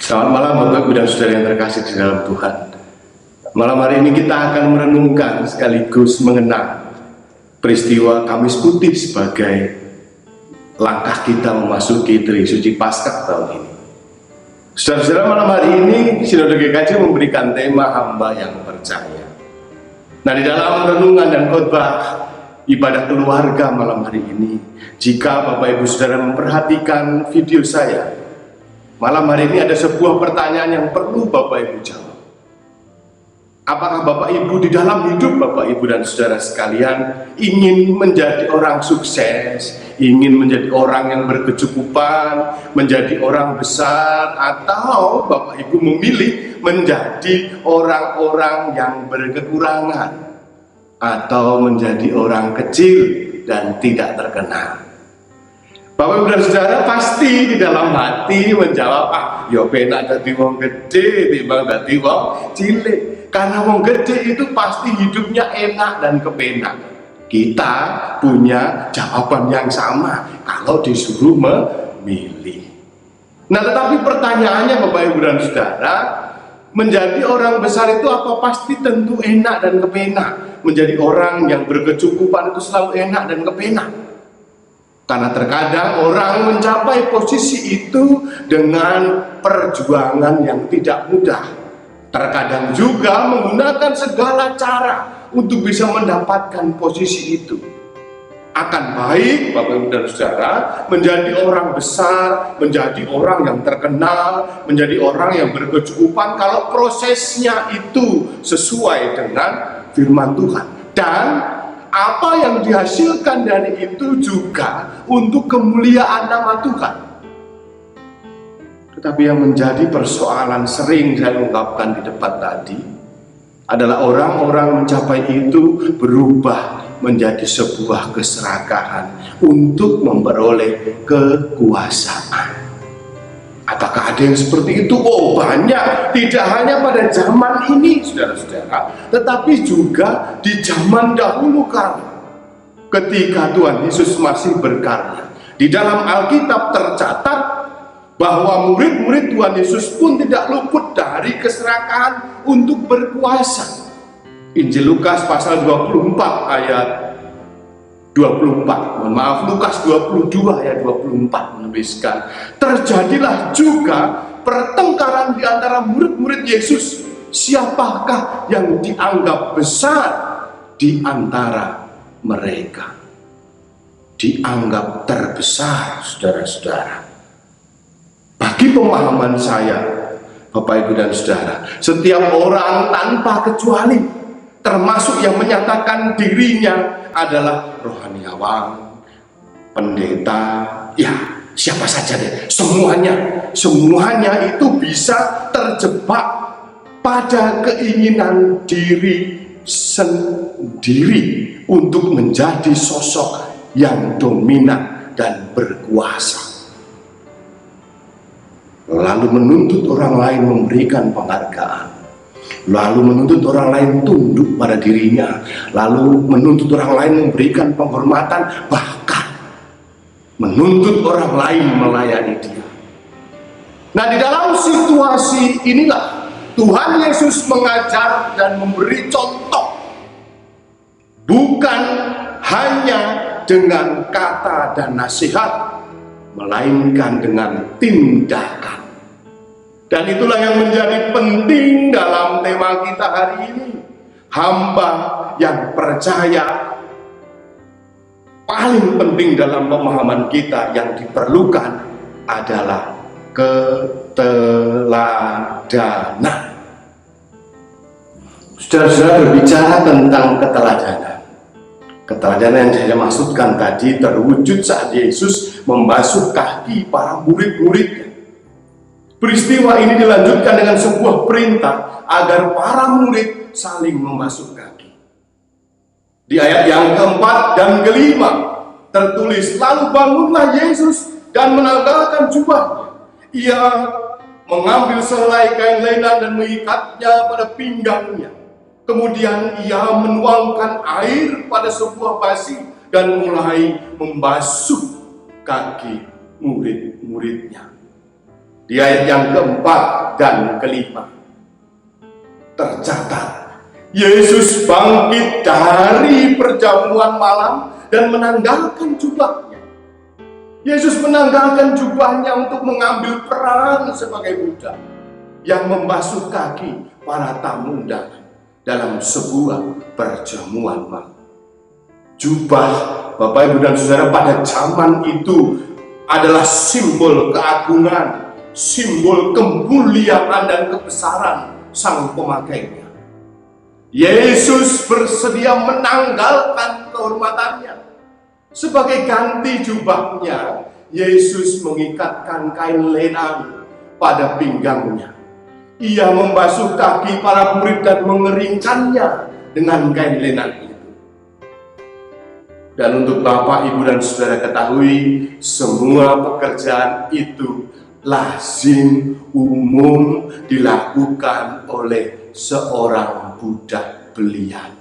Selamat malam Bapak Ibu dan Saudara yang terkasih di dalam Tuhan. Malam hari ini kita akan merenungkan sekaligus mengenang peristiwa Kamis Putih sebagai langkah kita memasuki Tri Suci Paskah tahun ini. Saudara-saudara, malam hari ini Sinode GKJ memberikan tema hamba yang percaya. Nah, di dalam renungan dan khotbah ibadah keluarga malam hari ini, jika Bapak Ibu Saudara memperhatikan video saya, malam hari ini ada sebuah pertanyaan yang perlu Bapak Ibu jawab. Apakah Bapak Ibu di dalam hidup Bapak Ibu dan Saudara sekalian ingin menjadi orang sukses, ingin menjadi orang yang berkecukupan, menjadi orang besar, atau Bapak Ibu memilih menjadi orang-orang yang berkekurangan, atau menjadi orang kecil dan tidak terkenal? Bapak Ibu dan Saudara pasti di dalam hati menjawab, ya penak dadi wong gede timbang dadi wong cilik. Karena wong gede itu pasti hidupnya enak dan kepenak. Kita punya jawaban yang sama kalau disuruh memilih. Nah, tetapi pertanyaannya Bapak Ibu dan Saudara, menjadi orang besar itu apa pasti tentu enak dan kepenak? Menjadi orang yang berkecukupan itu selalu enak dan kepenak? Karena terkadang orang mencapai posisi itu dengan perjuangan yang tidak mudah. Terkadang juga menggunakan segala cara untuk bisa mendapatkan posisi itu. Akan baik Bapak Ibu dan Saudara menjadi orang besar, menjadi orang yang terkenal, menjadi orang yang berkecukupan kalau prosesnya itu sesuai dengan firman Tuhan. Dan apa yang dihasilkan dari itu juga untuk kemuliaan nama Tuhan. Tetapi yang menjadi persoalan sering saya ungkapkan di depan tadi adalah orang-orang mencapai itu berubah menjadi sebuah keserakahan untuk memperoleh kekuasaan. Apakah ada yang seperti itu? Oh, banyak. Tidak hanya pada zaman ini, saudara-saudara, tetapi juga di zaman dahulu kala, ketika Tuhan Yesus masih berkarya. Di dalam Alkitab tercatat bahwa murid-murid Tuhan Yesus pun tidak luput dari keserakahan untuk berkuasa. Injil Lukas pasal 24 ayat 24, Lukas 22 ayat 24 menuliskan, terjadilah juga pertengkaran di antara murid-murid Yesus. Siapakah yang dianggap besar di antara mereka? Dianggap terbesar, saudara-saudara. Bagi pemahaman saya, Bapak Ibu dan Saudara, setiap orang tanpa kecuali, termasuk yang menyatakan dirinya adalah rohaniawan, pendeta, ya siapa saja deh, semuanya itu bisa terjebak pada keinginan diri sendiri untuk menjadi sosok yang dominan dan berkuasa, lalu menuntut orang lain memberikan penghargaan, lalu menuntut orang lain tunduk pada dirinya, lalu menuntut orang lain memberikan penghormatan, bahkan menuntut orang lain melayani dia. Nah, di dalam situasi inilah Tuhan Yesus mengajar dan memberi contoh, bukan hanya dengan kata dan nasihat, melainkan dengan tindakan. Dan itulah yang menjadi penting dalam tema kita hari ini. Hamba yang percaya. Paling penting dalam pemahaman kita yang diperlukan adalah keteladanan. Saudara-saudara, berbicara tentang keteladanan. Keteladanan yang saya maksudkan tadi terwujud saat Yesus membasuh kaki para murid-muridnya. Peristiwa ini dilanjutkan dengan sebuah perintah agar para murid saling membasuh kaki. Di ayat yang keempat dan kelima tertulis, lalu bangunlah Yesus dan menanggalkan jubahnya. Ia mengambil selai kain lenan dan mengikatnya pada pinggangnya. Kemudian ia menuangkan air pada sebuah basi dan mulai membasuh kaki murid-muridnya. Di ayat yang keempat dan kelima tercatat, Yesus bangkit dari perjamuan malam dan menanggalkan jubahnya. Yesus menanggalkan jubahnya untuk mengambil peran sebagai budak yang membasuh kaki para tamu undangan dalam sebuah perjamuan malam. Jubah, Bapak, Ibu, dan Saudara, pada zaman itu adalah simbol keagungan, simbol kemuliaan dan kebesaran sang pemakainya. Yesus bersedia menanggalkan kehormatannya. Sebagai ganti jubahnya, Yesus mengikatkan kain lenan pada pinggangnya. Ia membasuh kaki para murid dan mengeringkannya dengan kain lenan itu. Dan untuk Bapak, Ibu, dan Saudara ketahui, semua pekerjaan itu lazim umum dilakukan oleh seorang budak belian.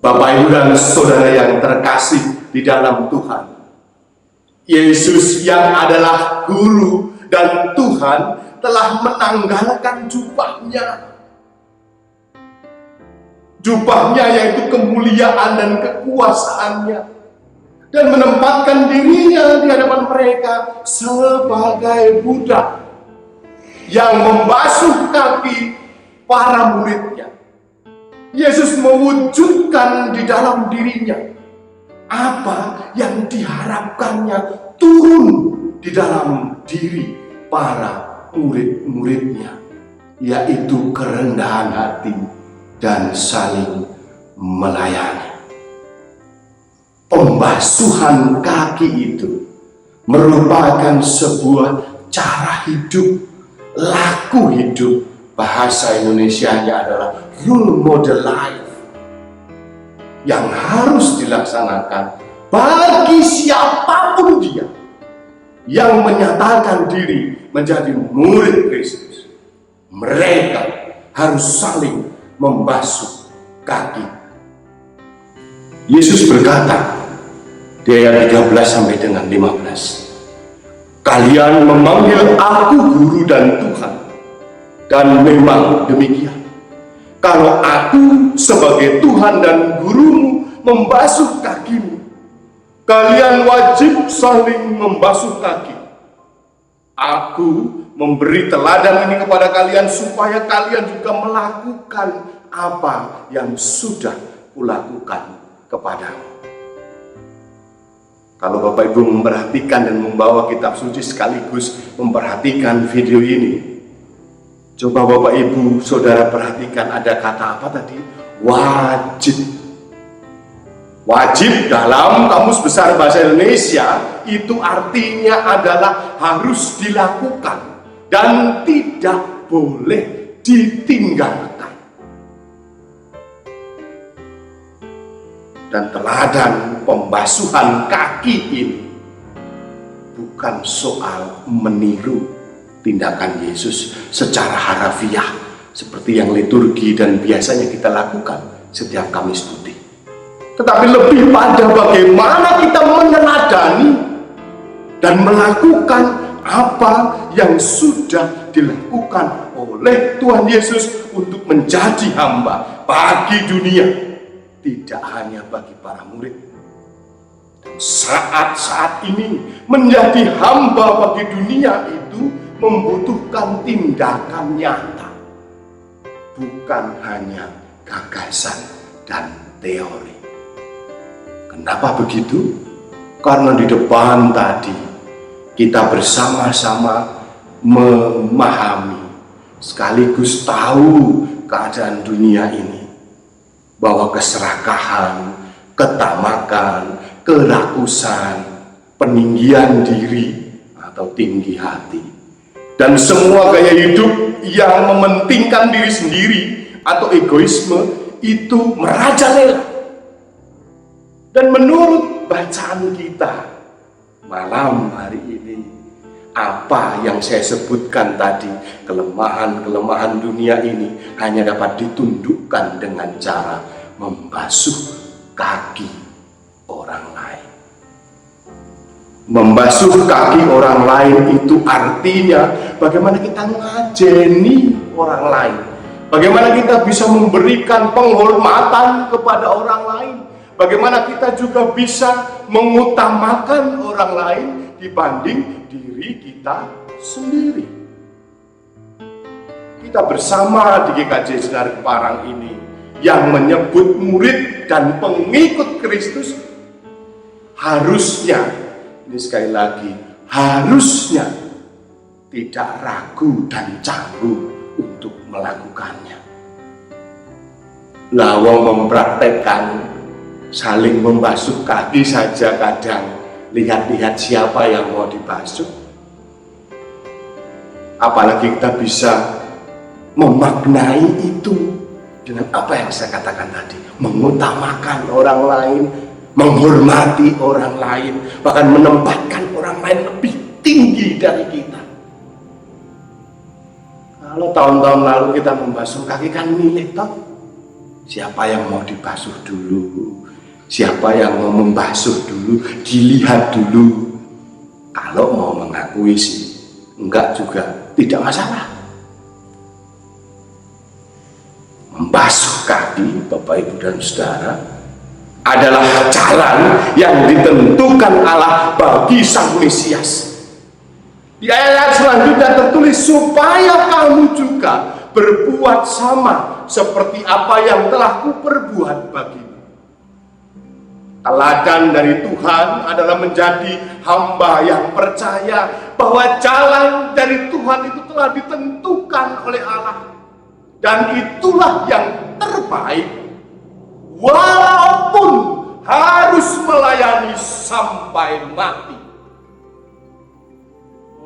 Bapak, Ibu, dan Saudara yang terkasih di dalam Tuhan, Yesus yang adalah Guru dan Tuhan telah menanggalkan jubahnya. Jubahnya yaitu kemuliaan dan kekuasaannya, dan menempatkan dirinya di hadapan mereka sebagai budak yang membasuh kaki para muridnya. Yesus mewujudkan di dalam dirinya apa yang diharapkannya turun di dalam diri para murid-muridnya, yaitu kerendahan hati dan saling melayani. Pembasuhan kaki itu merupakan sebuah cara hidup, laku hidup. Bahasa Indonesianya adalah role model life yang harus dilaksanakan bagi siapapun dia yang menyatakan diri menjadi murid Kristus. Mereka harus saling membasuh kaki. Yesus berkata di ayat 13 sampai dengan 15, "Kalian memanggil aku guru dan Tuhan, dan memang demikian. Kalau aku sebagai Tuhan dan gurumu membasuh kakimu, kalian wajib saling membasuh kaki. Aku memberi teladan ini kepada kalian supaya kalian juga melakukan apa yang sudah kulakukan kepadamu." Kalau Bapak Ibu memperhatikan dan membawa kitab suci sekaligus memperhatikan video ini, coba Bapak Ibu Saudara perhatikan, ada kata apa tadi? Wajib. Wajib dalam Kamus Besar Bahasa Indonesia itu artinya adalah harus dilakukan dan tidak boleh ditinggalkan. Dan teladan pembasuhan kaki ini bukan soal meniru tindakan Yesus secara harafiah seperti yang liturgi dan biasanya kita lakukan setiap Kamis Putih, tetapi lebih pada bagaimana kita meneladani dan melakukan apa yang sudah dilakukan oleh Tuhan Yesus untuk menjadi hamba bagi dunia, tidak hanya bagi para murid. Dan saat-saat ini menjadi hamba bagi dunia itu membutuhkan tindakan nyata, bukan hanya gagasan dan teori. Kenapa begitu? Karena di depan tadi kita bersama-sama memahami sekaligus tahu keadaan dunia ini, bahwa keserakahan, ketamakan, kerakusan, peninggian diri atau tinggi hati, dan semua gaya hidup yang mementingkan diri sendiri atau egoisme itu merajalela. Dan menurut bacaan kita malam hari ini, apa yang saya sebutkan tadi, kelemahan-kelemahan dunia ini hanya dapat ditundukkan dengan cara membasuh kaki orang lain. Membasuh kaki orang lain itu artinya bagaimana kita ngajeni orang lain, bagaimana kita bisa memberikan penghormatan kepada orang lain, bagaimana kita juga bisa mengutamakan orang lain dibanding diri kita sendiri. Kita bersama di GKJ Senar Parang ini yang menyebut murid dan pengikut Kristus harusnya, ini sekali lagi, harusnya tidak ragu dan canggung untuk melakukannya. Lawang mempraktekkan saling membasuh kaki saja kadang lihat-lihat siapa yang mau dibasuh. Apalagi kita bisa memaknai itu dengan apa yang saya katakan tadi, mengutamakan orang lain, menghormati orang lain, bahkan menempatkan orang lain lebih tinggi dari kita. Kalau tahun-tahun lalu kita membasuh kaki kan milik toh. Siapa yang mau dibasuh dulu, siapa yang mau membasuh dulu, dilihat dulu. Kalau mau mengakui sih, enggak juga, tidak masalah. Membasuh kaki, Bapak Ibu dan Saudara, adalah jalan yang ditentukan Allah bagi Sang Mesias. Di ayat selanjutnya tertulis, supaya kamu juga berbuat sama seperti apa yang telah kuperbuat bagimu. Teladan dari Tuhan adalah menjadi hamba yang percaya bahwa jalan dari Tuhan itu telah ditentukan oleh Allah. Dan itulah yang terbaik, walaupun harus melayani sampai mati.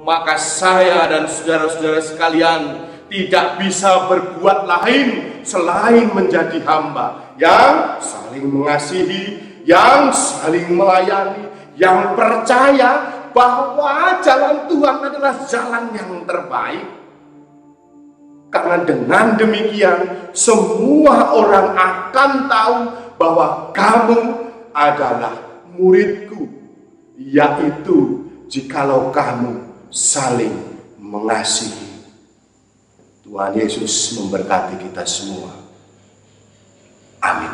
Maka saya dan saudara-saudara sekalian tidak bisa berbuat lain selain menjadi hamba yang saling mengasihi, yang saling melayani, yang percaya bahwa jalan Tuhan adalah jalan yang terbaik. Karena dengan demikian semua orang akan tahu bahwa kamu adalah muridku, yaitu jikalau kamu saling mengasihi. Tuhan Yesus memberkati kita semua. Amin.